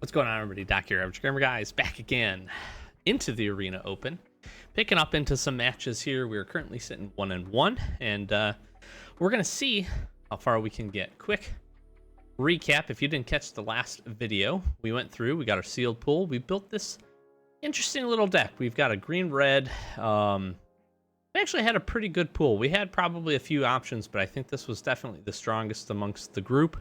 What's going on, everybody? Doc here, Average Gamer Guys, back again into the Arena Open, picking up into some matches here. We're currently sitting 1-1, and we're gonna see how far we can get. Quick recap: if you didn't catch the last video, we went through. We got our sealed pool. We built this interesting little deck. We've got a green-red. We actually had a pretty good pool. We had probably a few options, but I think this was definitely the strongest amongst the group.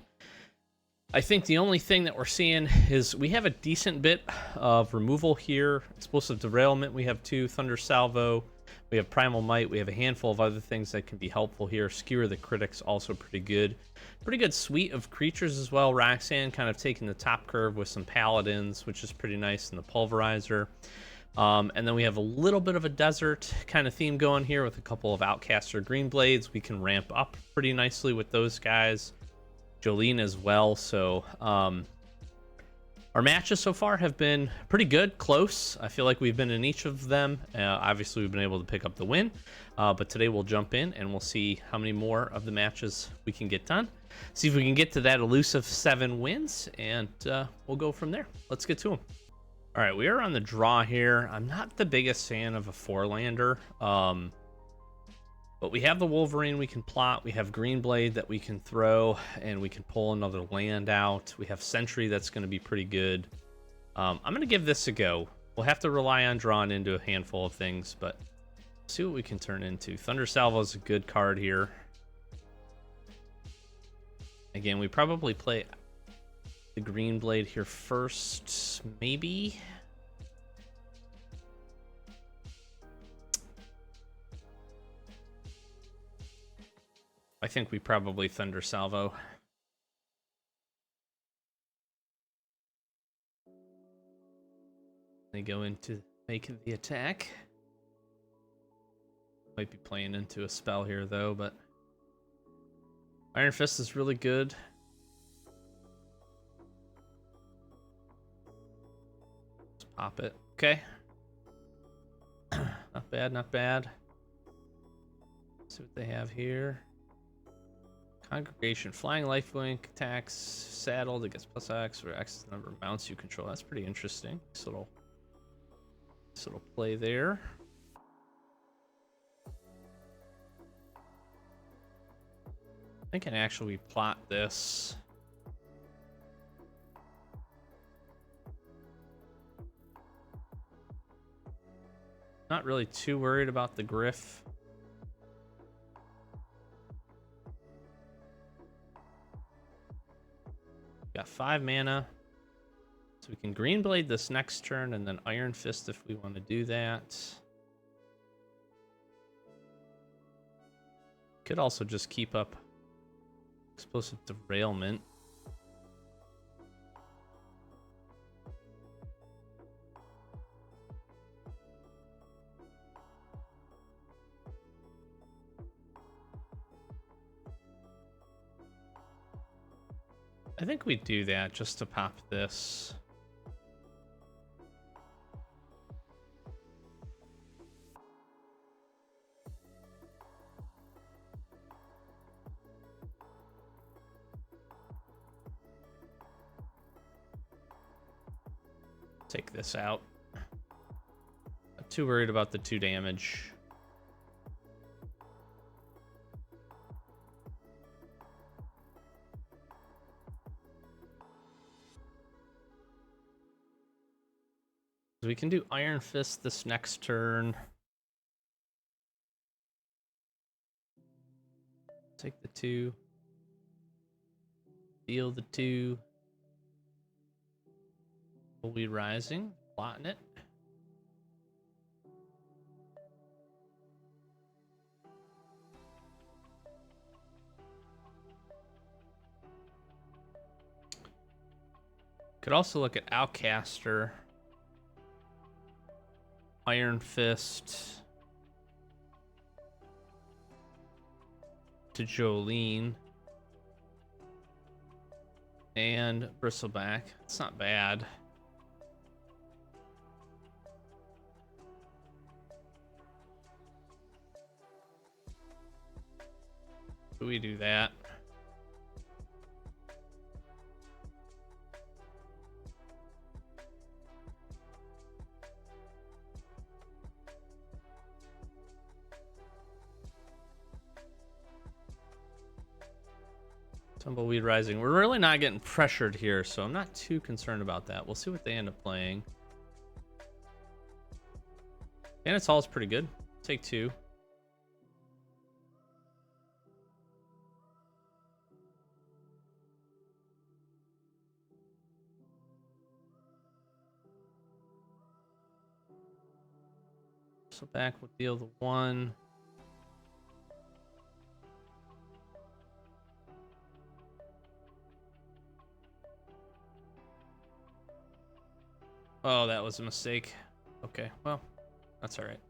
I think the only thing that we're seeing is we have a decent bit of removal here. Explosive Derailment, we have 2. Thunder Salvo, we have Primal Might, we have a handful of other things that can be helpful here. Skewer the Critics, also pretty good. Pretty good suite of creatures as well. Roxanne kind of taking the top curve with some Paladins, which is pretty nice, in the Pulverizer. And then we have a little bit of a desert kind of theme going here with a couple of Outcaster Green Blades. We can ramp up pretty nicely with those guys. Jolene as well. So our matches so far have been pretty good, close. I feel like we've been in each of them. Obviously, we've been able to pick up the win, but today we'll jump in and we'll see how many more of the matches we can get done. See if we can get to that elusive 7 wins, and we'll go from there. Let's get to them. All right, we are on the draw here. I'm not the biggest fan of a 4-lander. But we have the Wolverine we can plot, we have Green Blade that we can throw, and we can pull another land out. We have Sentry that's going to be pretty good. I'm going to give this a go. We'll have to rely on drawing into a handful of things, but see what we can turn into. Thunder Salvo is a good card here. Again, we probably play the Green Blade here first, maybe. I think we probably Thunder Salvo. They go into making the attack. Might be playing into a spell here though, but Iron Fist is really good. Let's pop it. Okay. Not bad, not bad. Let's see what they have here. Congregation, Flying Lifelink, attacks, saddled, it gets +X for X number of mounts you control. That's pretty interesting. This little play there. I can actually plot this. Not really too worried about the Griff. Got 5 mana, so we can Green Blade this next turn and then Iron Fist if we want to do that. Could also just keep up Explosive Derailment. I think we do that just to pop this. Take this out. Not too worried about the 2 damage. We can do Iron Fist this next turn. Take the 2. Deal the 2. Holy Rising, plotting it. Could also look at Outcaster. Iron Fist to Jolene and Bristleback. It's not bad. Do we do that? Tumbleweed Rising. We're really not getting pressured here, so I'm not too concerned about that. We'll see what they end up playing. Bandit's Hall is pretty good. Take 2. So back will deal the 1. Oh, that was a mistake. Okay, well, that's all right.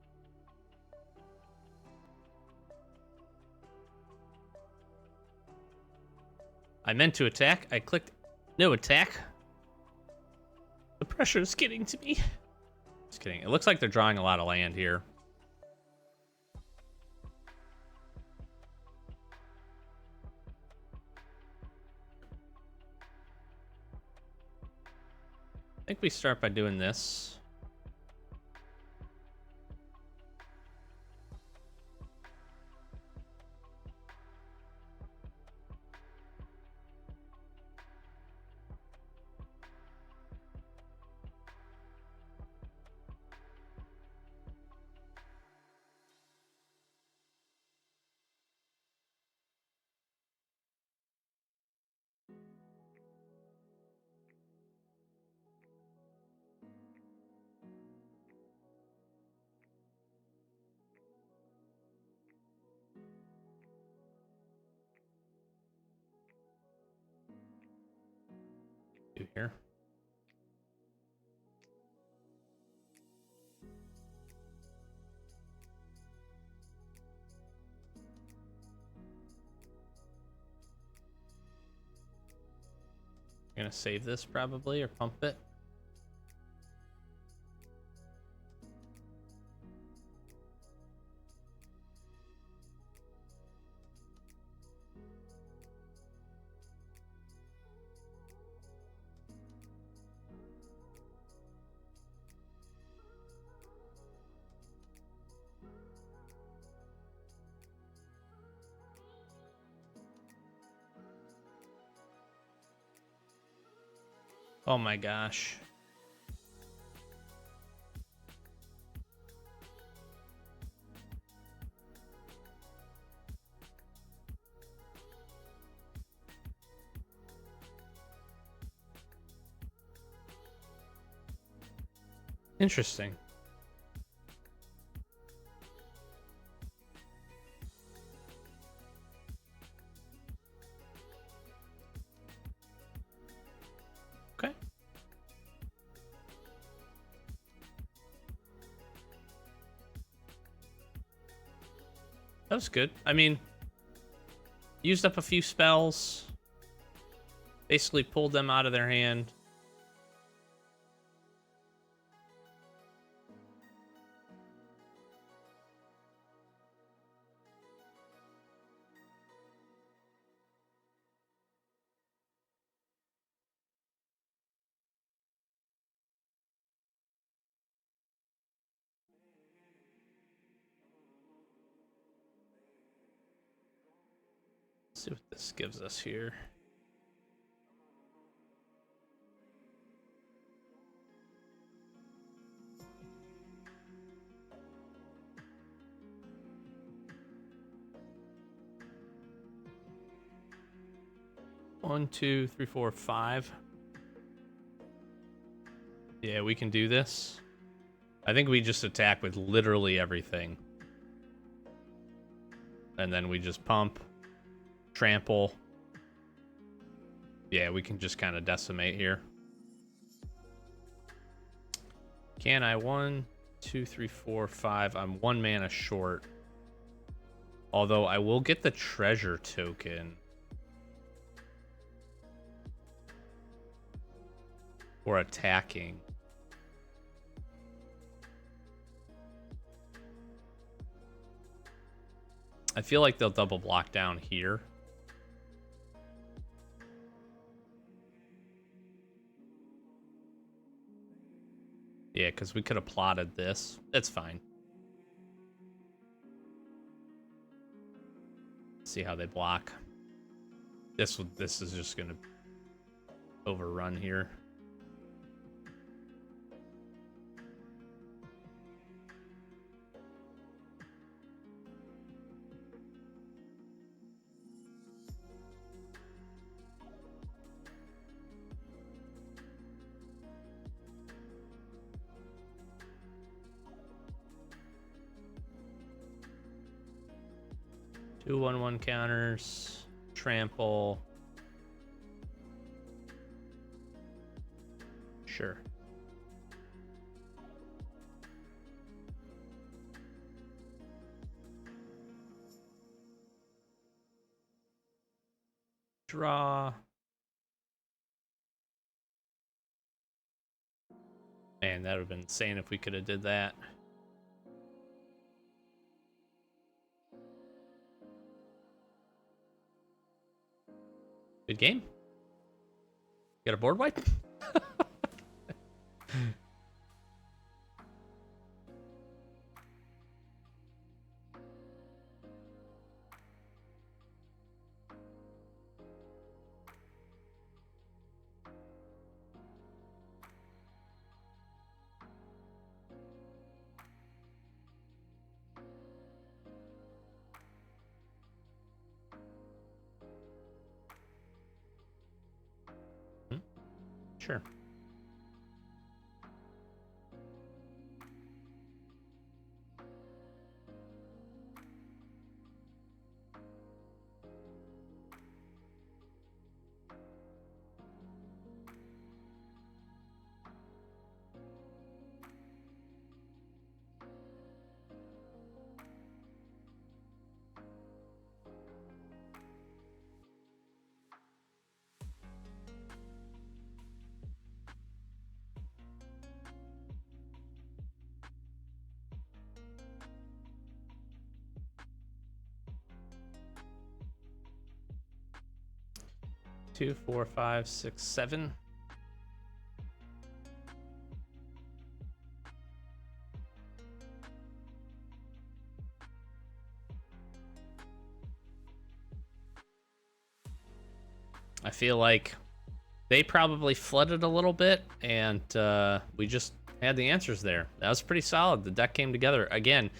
I meant to attack. I clicked no attack. The pressure is getting to me. Just kidding. It looks like they're drawing a lot of land here. I think we start by doing this. Do here. I'm gonna save this probably or pump it. Oh my gosh. Interesting. Okay. That was good. I mean, used up a few spells. Basically pulled them out of their hand. Let's see what this gives us here. One, two, three, four, 5. Yeah, we can do this. I think we just attack with literally everything. And then we just pump, trample. Yeah, we can just kind of decimate here. Can I? 1, 2, 3, 4, 5. I'm 1 mana short. Although I will get the treasure token. For attacking. I feel like they'll double block down here. Yeah, because we could have plotted this. It's fine. See how they block. This is just gonna overrun here. Two 1/1 counters, trample. Sure. Draw. Man, that would have been insane if we could have did that. Good game. Got a board wipe? Sure. Two, four, five, six, seven. I feel like they probably flooded a little bit, and we just had the answers there. That was pretty solid. The deck came together. Again,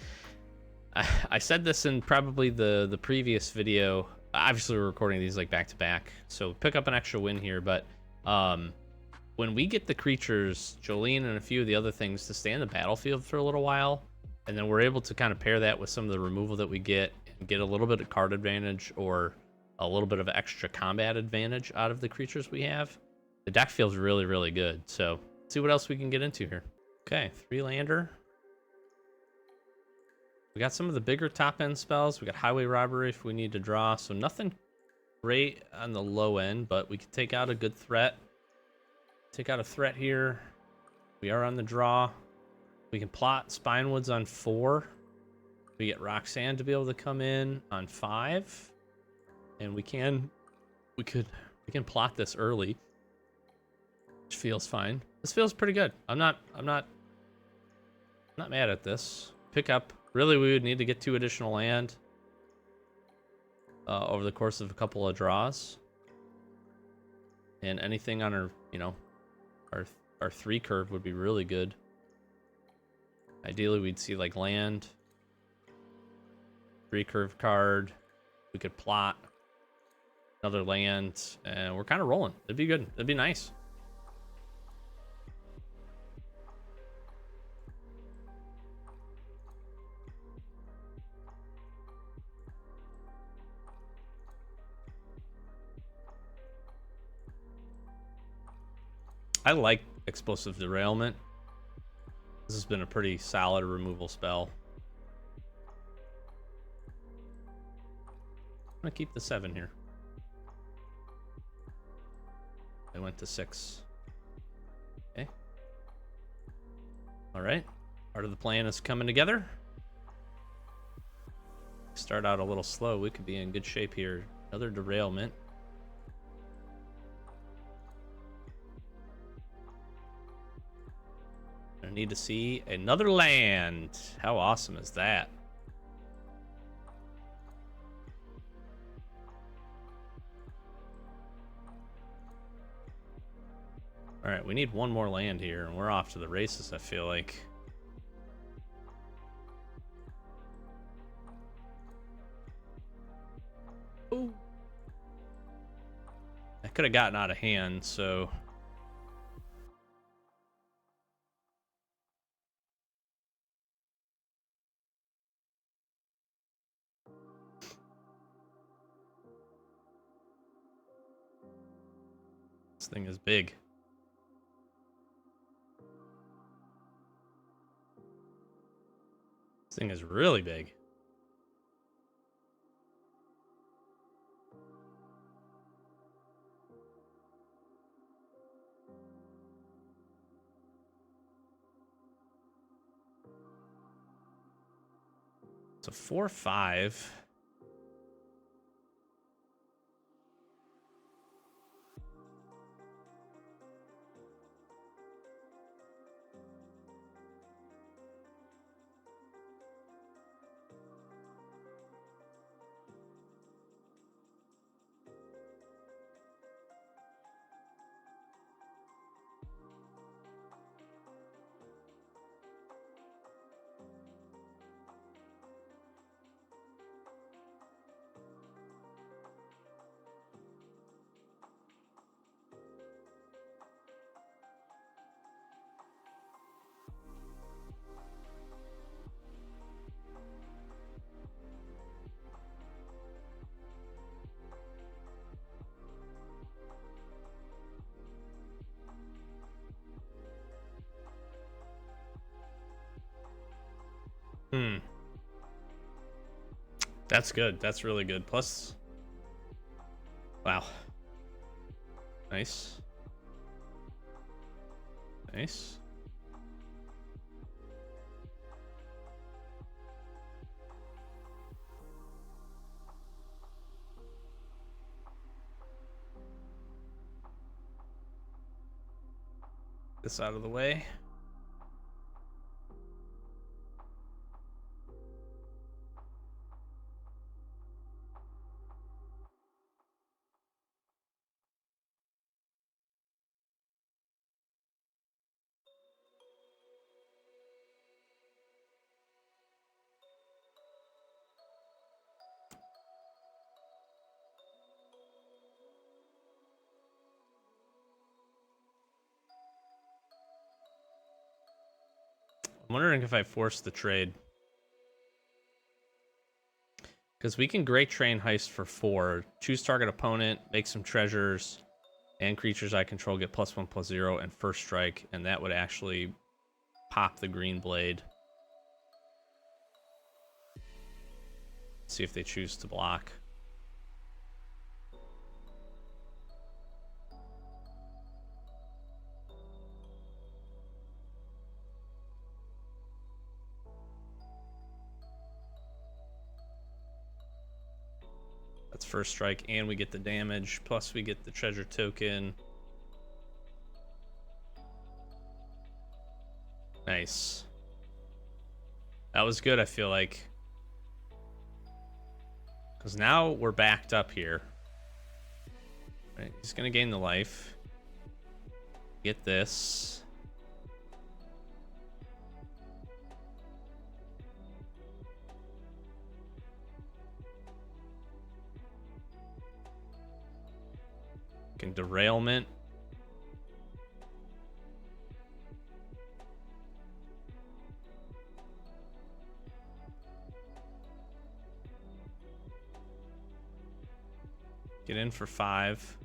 I said this in probably the previous video. Obviously, we're recording these like back to back, so pick up an extra win here. But when we get the creatures, Jolene and a few of the other things to stay in the battlefield for a little while, and then we're able to kind of pair that with some of the removal that we get and get a little bit of card advantage or a little bit of extra combat advantage out of the creatures we have, the deck feels really, really good. So let's see what else we can get into here. Okay, 3-lander. We got some of the bigger top end spells. We got Highway Robbery if we need to draw. So nothing great on the low end, but we can take out a good threat. Take out a threat here. We are on the draw. We can plot Spinewoods on 4. We get Roxanne to be able to come in on 5. And we can plot this early, which feels fine. This feels pretty good. I'm not mad at this. Pick up. Really, we would need to get 2 additional land over the course of a couple of draws. And anything on our, our 3 curve would be really good. Ideally, we'd see like land, 3 curve card. We could plot another land, and we're kind of rolling. It'd be good. It'd be nice. I like Explosive Derailment. This has been a pretty solid removal spell. I'm gonna keep the 7 here. I went to 6. Okay. All right. Part of the plan is coming together. Start out a little slow. We could be in good shape here. Another derailment. I need to see another land. How awesome is that? Alright, we need one more land here, and we're off to the races, I feel like. Ooh. I could have gotten out of hand, so... This thing is big. This thing is really big. It's a 4/5. That's good. That's really good. Plus... Wow. Nice. Nice. This out of the way. I'm wondering if I force the trade. Because we can Great Train Heist for 4. Choose target opponent, make some treasures, and creatures I control get +1/+0 and first strike, and that would actually pop the green blade. See if they choose to block. That's first strike, and we get the damage, plus we get the treasure token. Nice. That was good, I feel like. Because now we're backed up here. Right, he's going to gain the life. Get this. Can derailment. Get in for 5.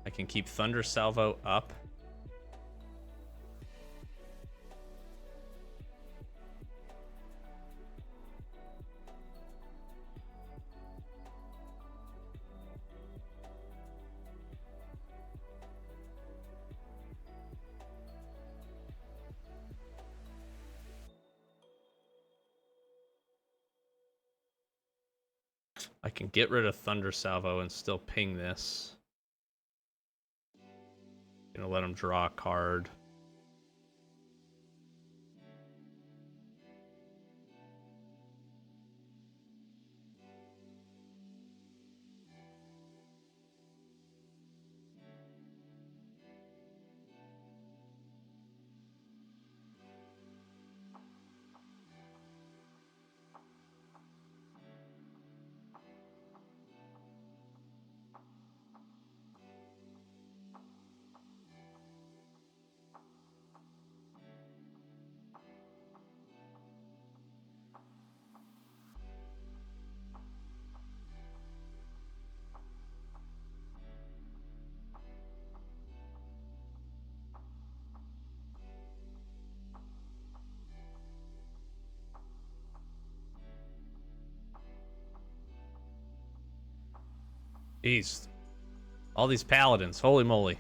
I can keep Thunder Salvo up. I can get rid of Thunder Salvo and still ping this. Gonna let him draw a card. Jeez. All these paladins. Holy moly.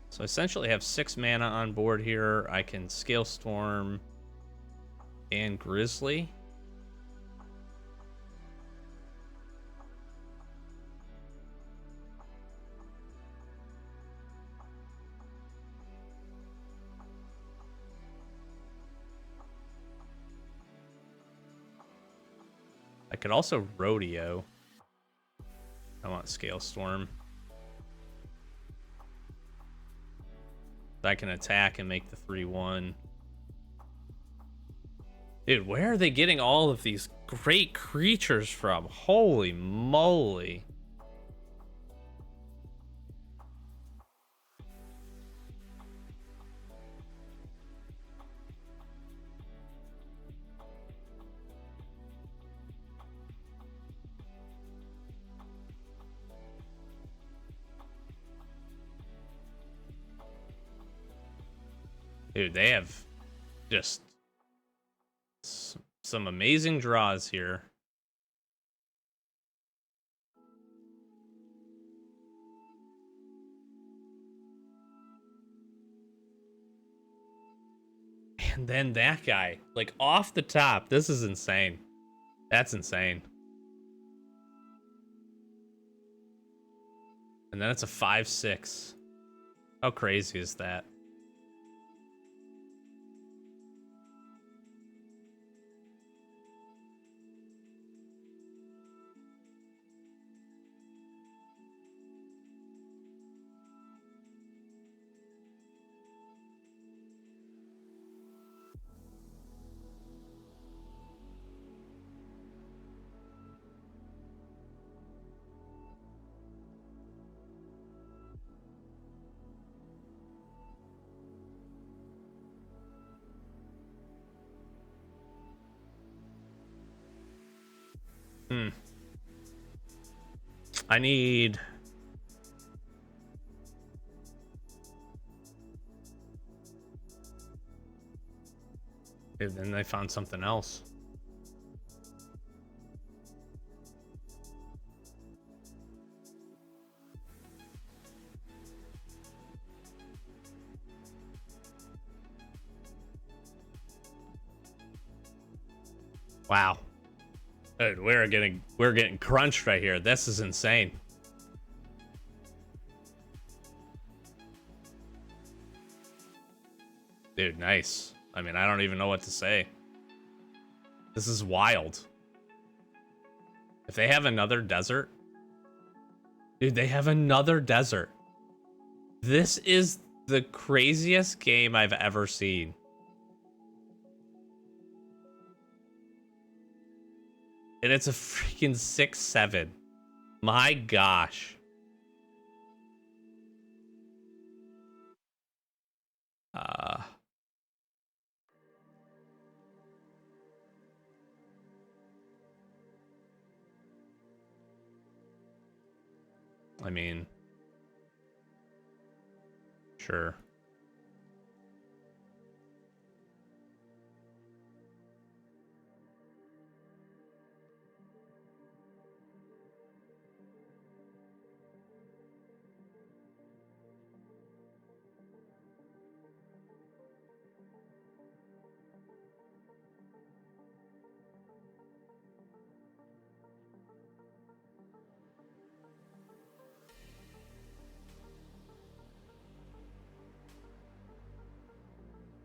So essentially I have 6 mana on board here. I can Scale Storm and Grizzly. I could also Rodeo. I want Scale Storm. I can attack and make the 3/1. Dude, where are they getting all of these great creatures from? Holy moly. Dude, they have just some amazing draws here. And then that guy, like off the top, this is insane. That's insane. And then it's a 5/6. How crazy is that? I need... Dude, then they found something else. Wow. Dude, we're getting crunched right here. This is insane. Dude, nice. I mean, I don't even know what to say. This is wild. If they have another desert... Dude, they have another desert. This is the craziest game I've ever seen. And it's a freaking 6/7. My gosh. I mean, sure.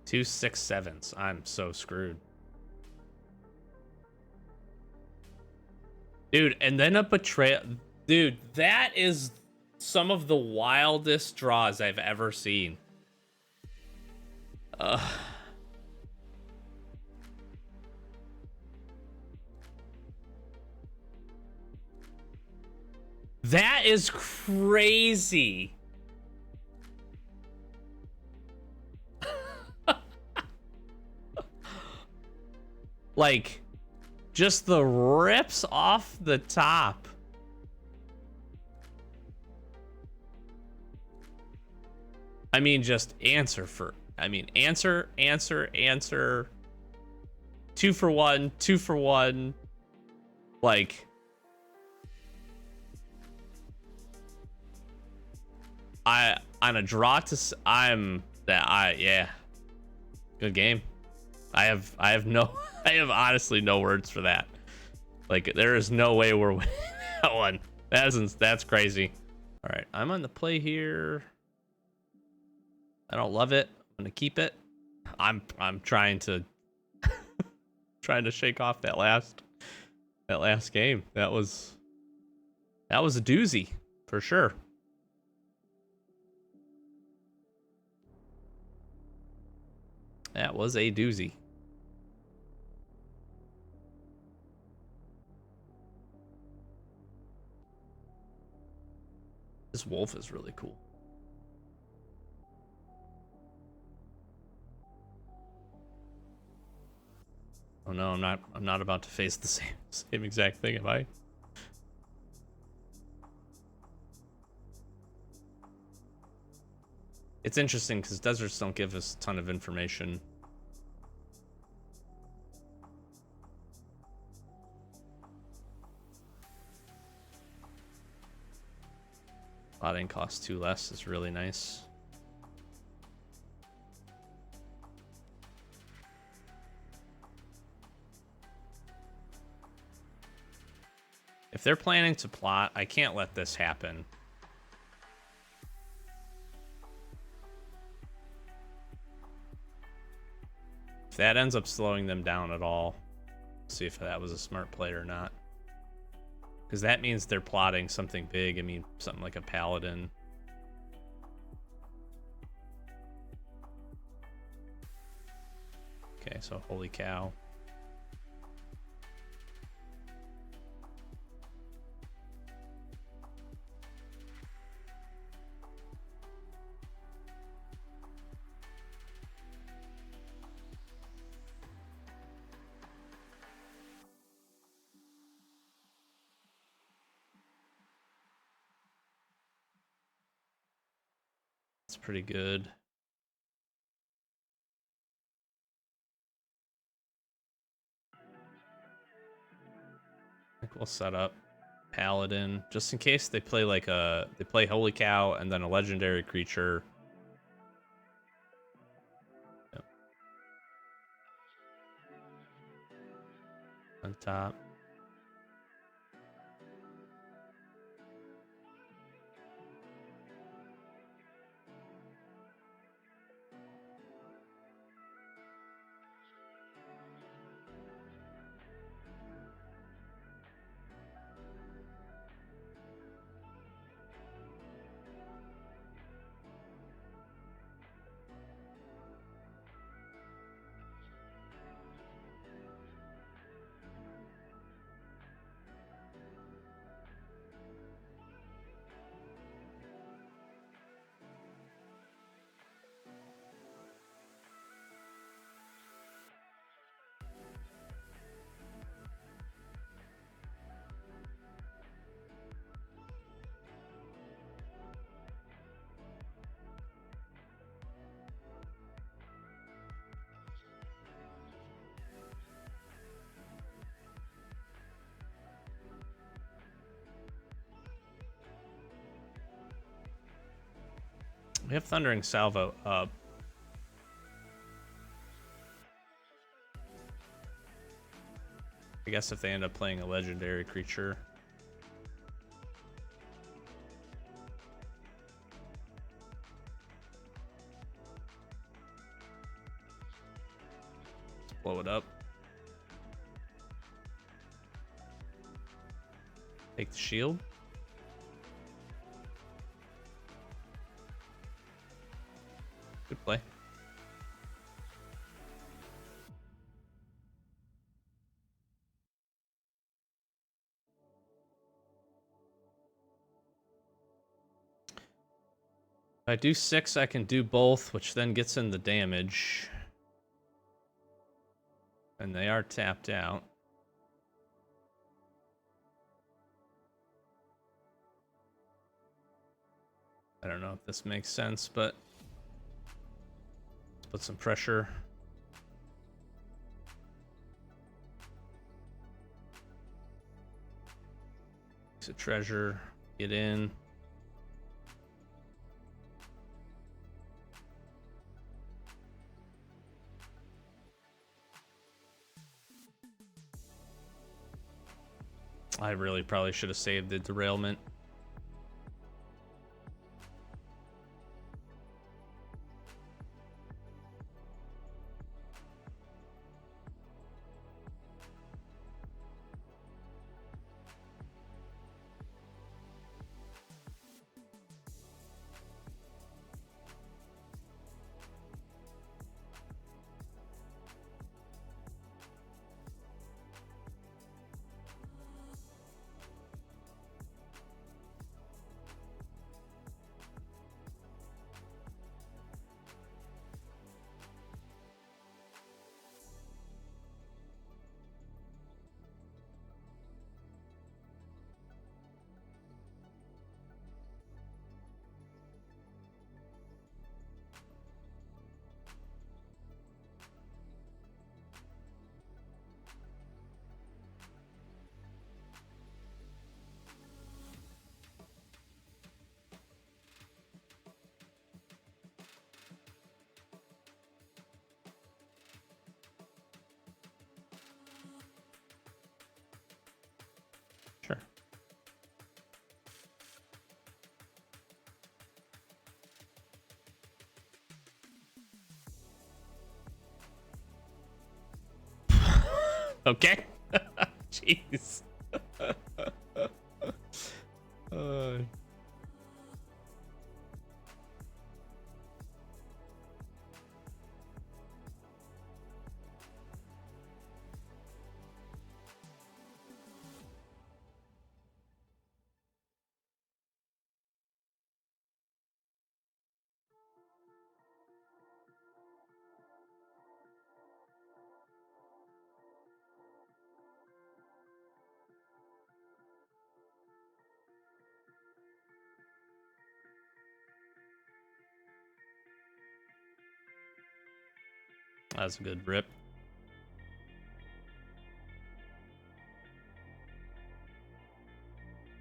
Two 6/7s. I'm so screwed. Dude, and then a betrayal. Dude, that is some of the wildest draws I've ever seen. That is crazy. Like, just the rips off the top. I mean, just answer for I mean, answer. 2 for 1, 2 for 1. Like, on a draw to yeah. Good game. I have no I have honestly no words for that. Like, there is no way we're winning that one. That's crazy. All right, I'm on the play here. I don't love it. I'm gonna keep it. I'm trying to shake off that last game. That was a doozy for sure. That was a doozy. This wolf is really cool. Oh no, I'm not about to face the same exact thing, am I? It's interesting because deserts don't give us a ton of information. Plotting costs 2 less is really nice. If they're planning to plot, I can't let this happen. If that ends up slowing them down at all, see if that was a smart play or not. Because that means they're plotting something big. I mean, something like a paladin. Okay, so holy cow. It's pretty good. I think we'll set up paladin just in case they play like they play holy cow and then a legendary creature. Yep. On top. We have Thundering Salvo up. I guess if they end up playing a legendary creature. Let's blow it up. Take the shield. Good play. If I do 6, I can do both, which then gets in the damage. And they are tapped out. I don't know if this makes sense, but put some pressure. It's a treasure. Get in. I really probably should have saved the derailment. Sure. Okay. Jeez. uh... That's a good rip.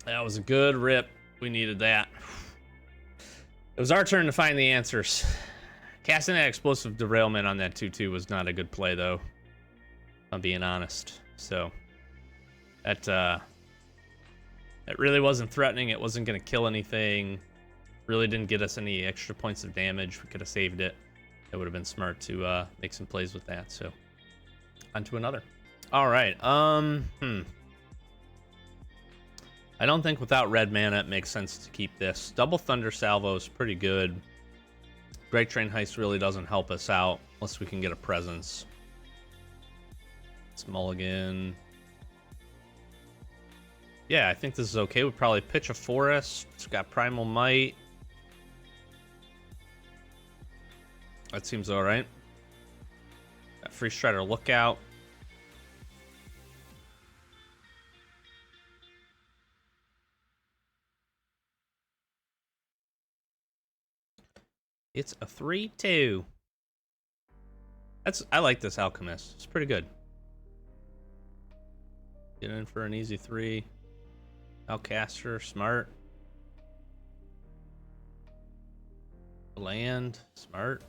That was a good rip. We needed that. It was our turn to find the answers. Casting that explosive derailment on that 2-2 was not a good play, though. If I'm being honest. So that really wasn't threatening. It wasn't going to kill anything. Really didn't get us any extra points of damage. We could have saved it. It would have been smart to make some plays with that. So on to another. All right. I don't think without red mana it makes sense to keep this. Double Thunder Salvo is pretty good. Great Train Heist really doesn't help us out unless we can get a presence. It's mulligan. Yeah, I think this is okay. We'd probably pitch a forest. It's got Primal Might. That seems alright. Got Free Strider Lookout. It's a 3-2. I like this Alchemist. It's pretty good. Get in for an easy 3. Outcaster, smart. Land, smart.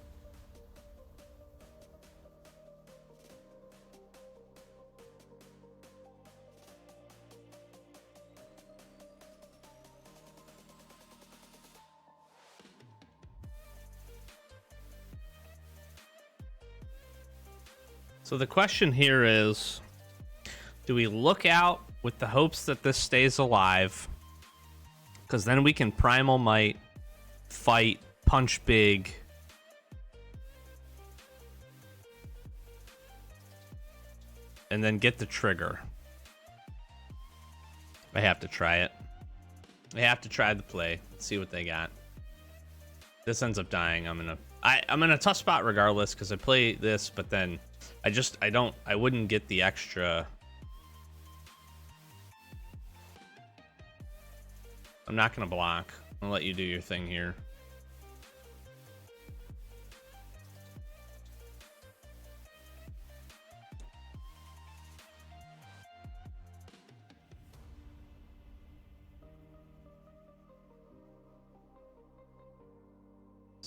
So the question here is, do we look out with the hopes that this stays alive? Because then we can Primal Might, fight, punch big. And then get the trigger. I have to try it. I have to try the play. See what they got. This ends up dying. I'm in a tough spot regardless because I play this, but then I wouldn't get the extra. I'm not gonna block. I'll let you do your thing here.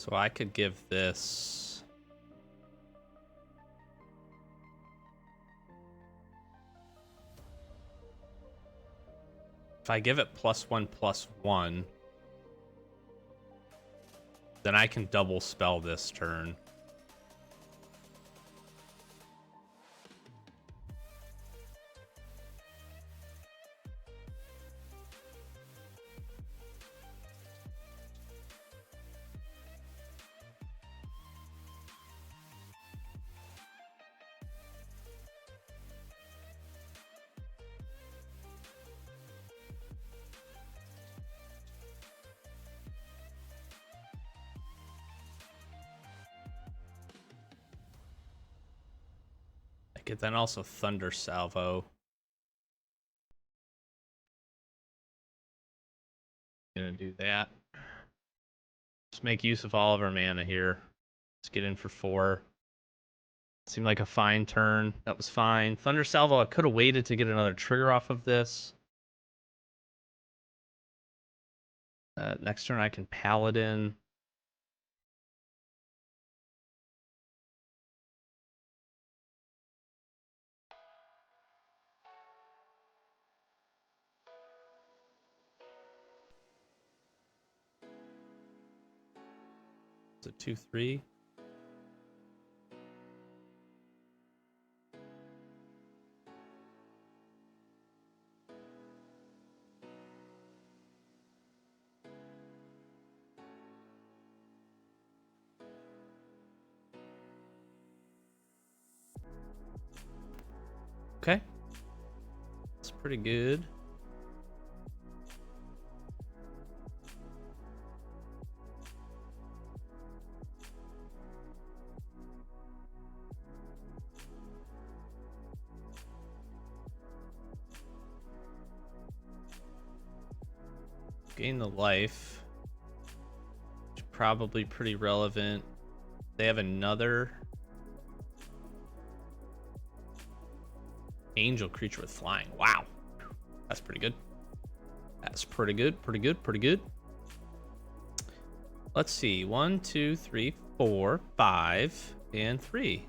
So I could give this... If I give it +1/+1, then I can double spell this turn. I could then also Thunder Salvo. Gonna do that. Just make use of all of our mana here. Let's get in for 4. Seemed like a fine turn. That was fine. Thunder Salvo, I could have waited to get another trigger off of this. Next turn I can Paladin. It's a 2/3. Okay. That's pretty good. Gain the life. Which is probably pretty relevant. They have another angel creature with flying. Wow. That's pretty good. That's pretty good. Pretty good. Pretty good. Let's see. 1, 2, 3, 4, 5, and 3.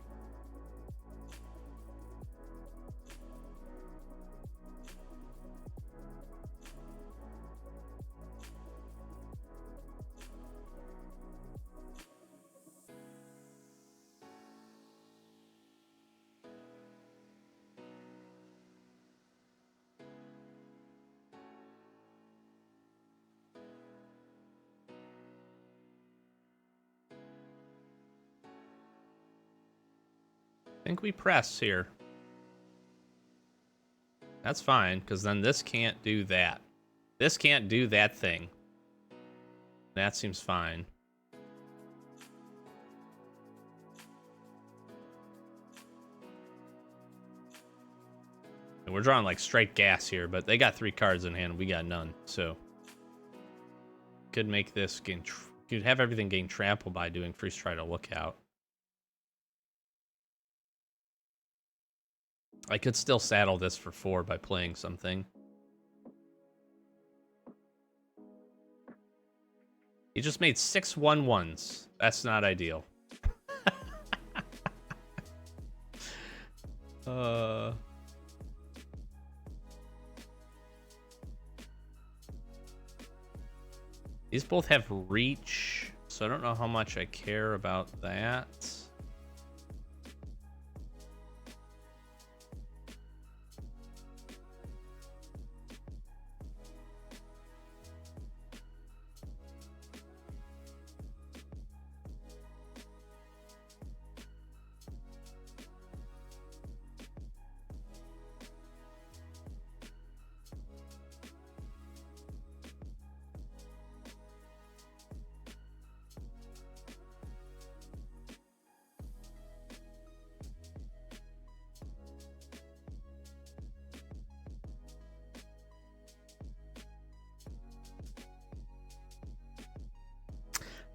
I think we press here. That's fine, because then this can't do that. This can't do that thing. That seems fine. And we're drawing like straight gas here, but they got 3 cards in hand. We got none, so could make this gain. Could have everything gain trample by doing freeze try to Lookout. I could still saddle this for 4 by playing something. He just made 6 1/1s. That's not ideal. These both have reach, so I don't know how much I care about that.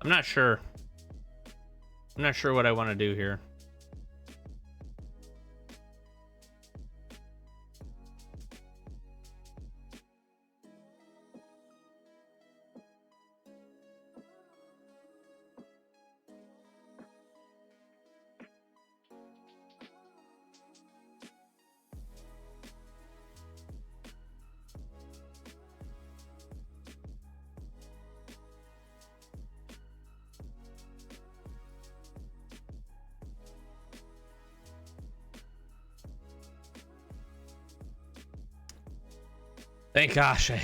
I'm not sure. I'm not sure what I want to do here. Thank gosh I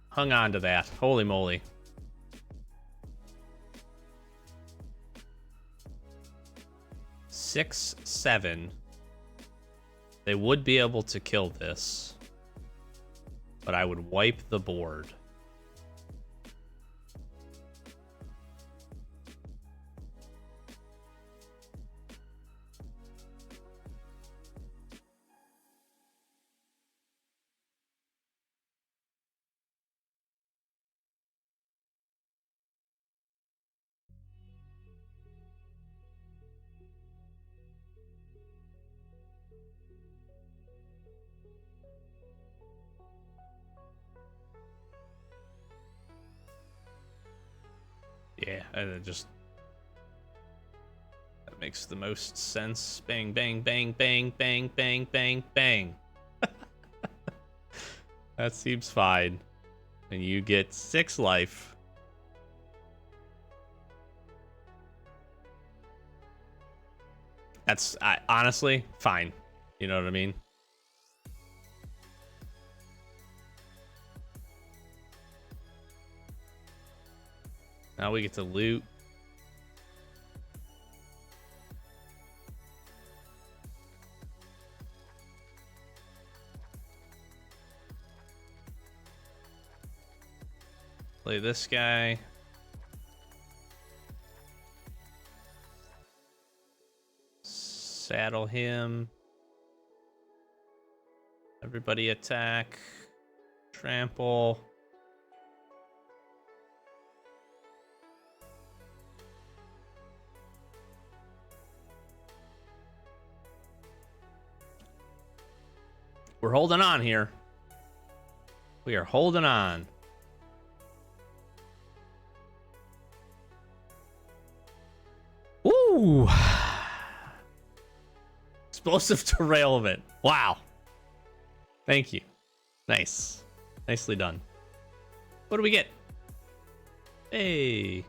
hung on to that. Holy moly. Six, 7. They would be able to kill this, but I would wipe the board. Yeah, and that makes the most sense. Bang, bang, bang, bang, bang, bang, bang, bang. That seems fine. And you get 6 life. That's honestly fine. You know what I mean? Now we get to loot. Play this guy. Saddle him. Everybody attack. Trample. We're holding on here. We are holding on. Ooh. Explosive derailment. Wow. Thank you. Nice. Nicely done. What do we get? Hey.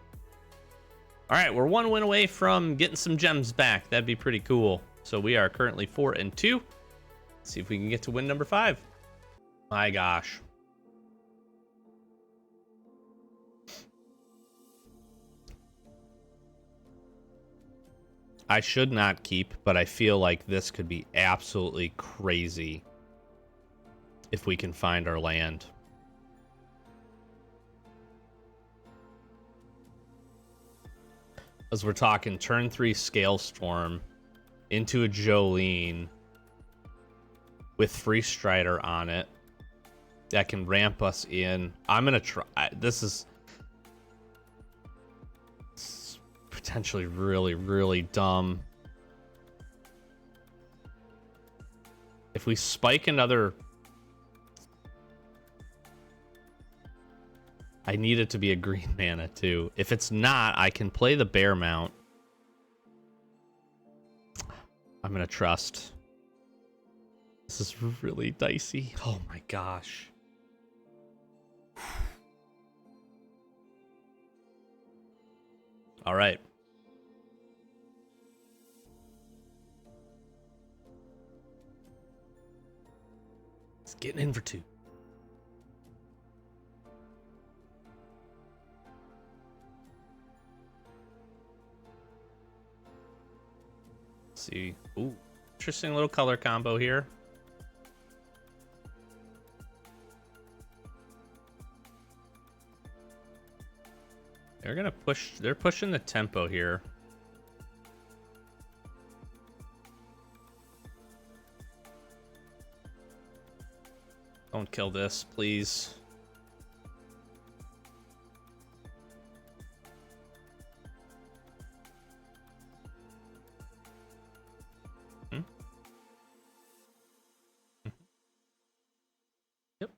All right, we're 1 win away from getting some gems back. That'd be pretty cool. So we are currently 4-2. Let's see if we can get to win number 5. My gosh. I should not keep, but I feel like this could be absolutely crazy if we can find our land. As we're talking turn 3 Scale Storm into a Jolene with Free Strider on it that can ramp us in. I'm gonna try. This is potentially really, really dumb. If we spike another, I need it to be a green mana too. If it's not, I can play the bear mount. I'm gonna trust. This is really dicey. Oh my gosh. All right. It's getting in for 2. Let's see. Ooh, interesting little color combo here. They're gonna push. They're pushing the tempo here. Don't kill this, please. Hmm? Yep.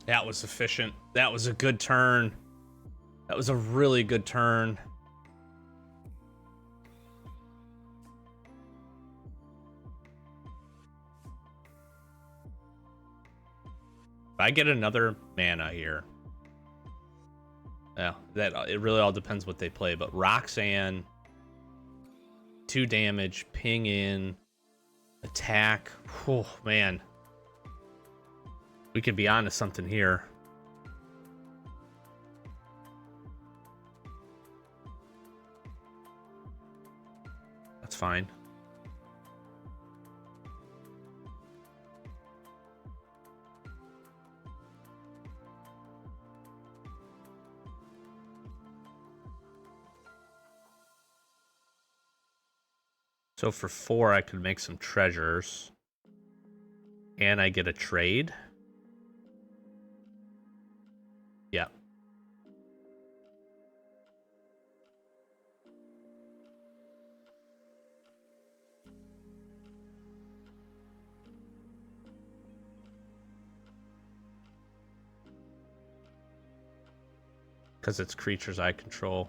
That was efficient. That was a good turn. That was a really good turn. If I get another mana here. Yeah, it really all depends what they play, but Roxanne, 2 damage, ping in, attack. Oh, man. We could be onto something here. That's fine. So for 4, I could make some treasures. And I get a trade. Yeah. Because it's creatures I control.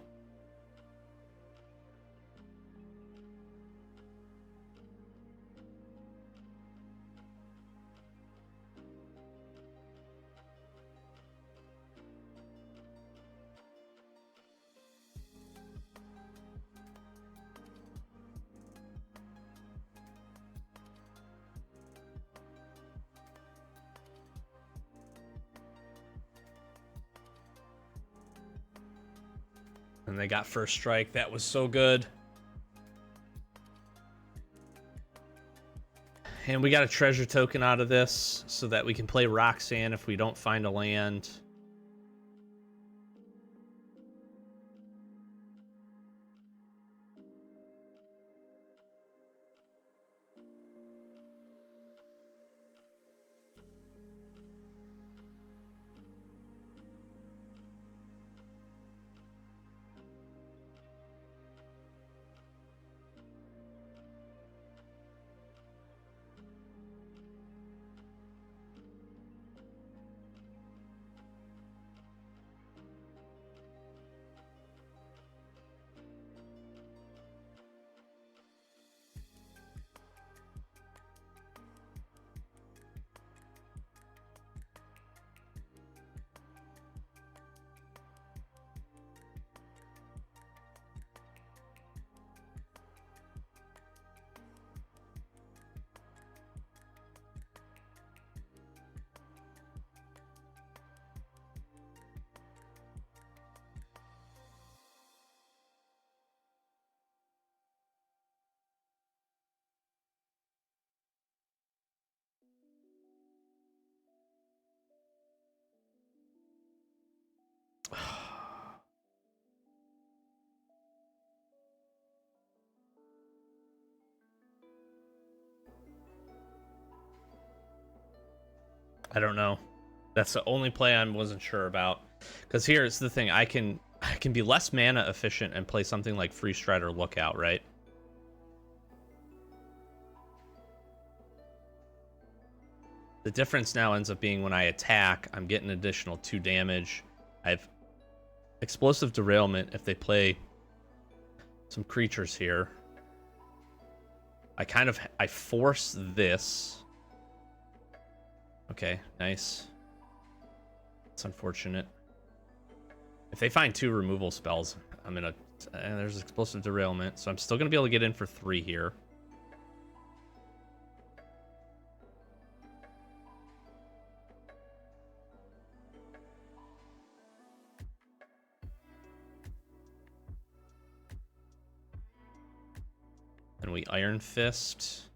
And they got first strike. That was so good. And we got a treasure token out of this so that we can play Roxanne if we don't find a land. I don't know. That's the only play I wasn't sure about. Because here's the thing. I can be less mana efficient and play something like Free Strider Lookout, right? The difference now ends up being when I attack, I'm getting additional 2 damage. I have Explosive Derailment if they play some creatures here. I force this. Okay, nice. It's unfortunate. If they find 2 removal spells, I'm gonna... there's Explosive Derailment, so I'm still gonna be able to get in for 3 here. And we Iron Fist.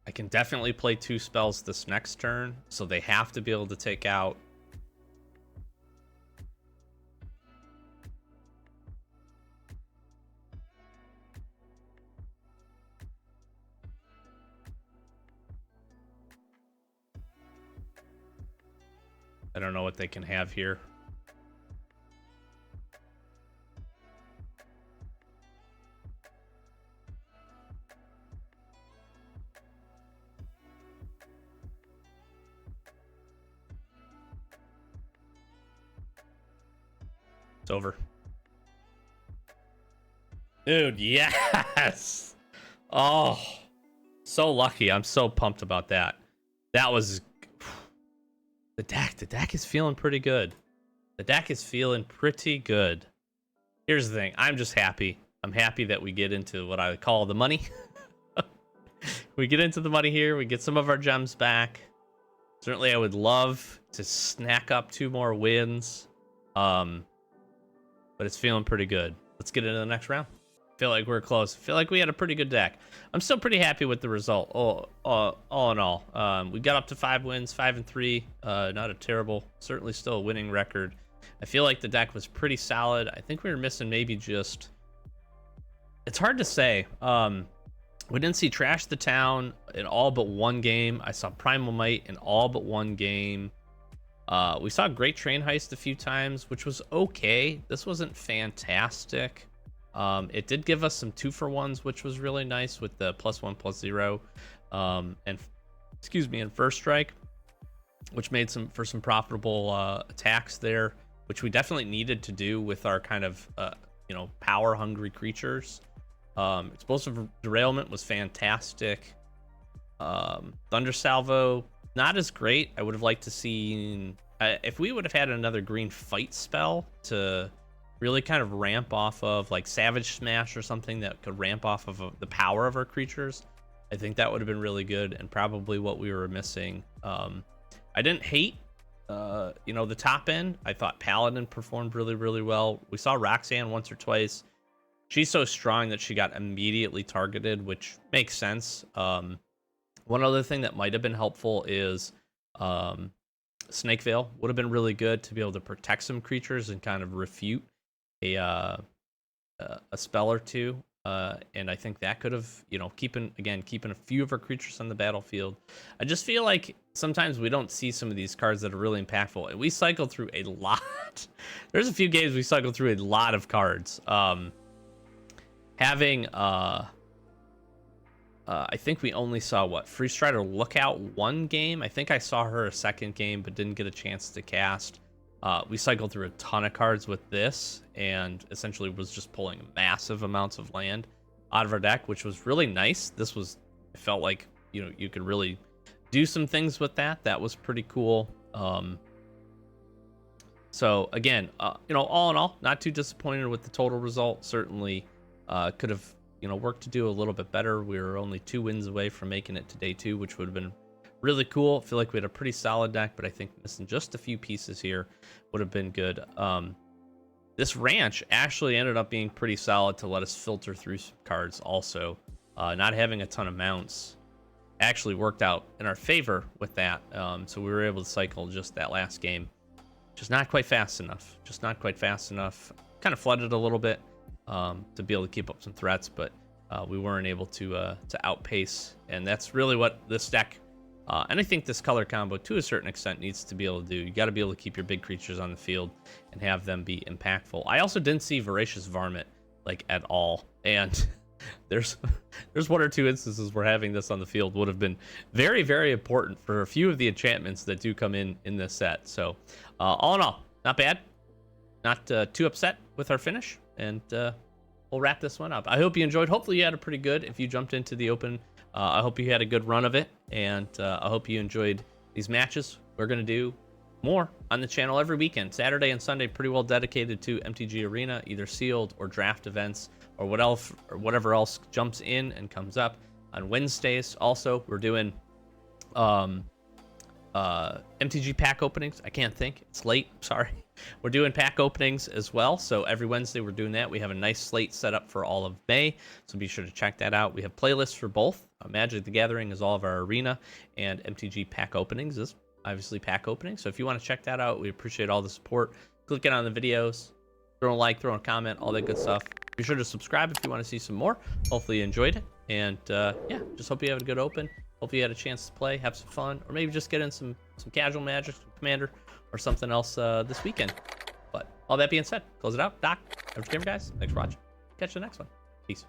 I can definitely play 2 spells this next turn, so they have to be able to take out... I don't know what they can have here. It's over. Dude, yes! Oh, so lucky. I'm so pumped about that. That was... The deck is feeling pretty good. The deck is feeling pretty good. Here's the thing. I'm just happy. I'm happy that we get into what I call the money. We get into the money here. We get some of our gems back. Certainly, I would love to snack up 2 more wins. But it's feeling pretty good. Let's get into the next round. Feel like we're close. Feel like we had a pretty good deck. I'm still pretty happy with the result. All in all, we got up to 5 wins, 5-3. Not a terrible, certainly still a winning record. I feel like the deck was pretty solid. I think we were missing maybe just... It's hard to say. We didn't see Trash the Town in all but 1 game. I saw Primal Might in all but 1 game. We saw Great Train Heist a few times, which was okay. This wasn't fantastic. It did give us some 2-for-1s, which was really nice with the +1/+0. And First Strike, which made for some profitable attacks there, which we definitely needed to do with our kind of power hungry creatures. Explosive Derailment was fantastic. Thunder Salvo, not as great. I would have liked to see if we would have had another green fight spell to really kind of ramp off of, like Savage Smash or something that could ramp off of the power of our creatures. I think that would have been really good and probably what we were missing. I didn't hate the top end. I thought Paladin performed really, really well. We saw Roxanne once or twice. She's so strong that she got immediately targeted, which makes sense. One other thing that might have been helpful is Snake Veil would have been really good to be able to protect some creatures and kind of refute a spell or two. And I think that could have, keeping a few of our creatures on the battlefield. I just feel like sometimes we don't see some of these cards that are really impactful, and we cycled through a lot. There's a few games we cycled through a lot of cards. Having I think we only saw Free Strider Lookout 1 game. I think I saw her a 2nd game, but didn't get a chance to cast. We cycled through a ton of cards with this, and essentially was just pulling massive amounts of land out of our deck, which was really nice. It felt like you could really do some things with that. That was pretty cool. So again, all in all, not too disappointed with the total result. Certainly could have work to do a little bit better. We were only 2 wins away from making it to day 2, which would have been really cool. I feel like we had a pretty solid deck, but I think missing just a few pieces here would have been good. This ranch actually ended up being pretty solid to let us filter through some cards also. Not having a ton of mounts actually worked out in our favor with that. So we were able to cycle just that last game. Just not quite fast enough. Kind of flooded a little bit to be able to keep up some threats, but we weren't able to outpace. And that's really what this deck, and I think this color combo to a certain extent needs to be able to do. You got to be able to keep your big creatures on the field and have them be impactful. I also didn't see Voracious Varmint at all, and there's 1 or 2 instances where having this on the field would have been very, very important for a few of the enchantments that do come in this set. So all in all, not bad, not too upset with our finish, and we'll wrap this one up. I hope you enjoyed. Hopefully you had a pretty good, if you jumped into the open, I hope you had a good run of it, and I hope you enjoyed these matches. We're going to do more on the channel every weekend. Saturday and Sunday pretty well dedicated to MTG Arena, either sealed or draft events or whatever else jumps in and comes up. On Wednesdays also we're doing MTG pack openings. I can't think, it's late, sorry. We're doing pack openings as well, so every Wednesday we're doing that. We have a nice slate set up for all of May, so be sure to check that out. We have playlists for both. Magic the Gathering is all of our arena, and MTG pack openings is obviously pack opening. So if you want to check that out, we appreciate all the support. Clicking on the videos, throw a like, throw a comment, all that good stuff. Be sure to subscribe if you want to see some more. Hopefully you enjoyed it, and yeah, just hope you have a good open. Hopefully you had a chance to play, have some fun, or maybe just get in some casual Magic, some Commander, or something else this weekend. But all that being said, close it out. Doc, Average Gamer guys, thanks for watching. Catch you the next one. Peace.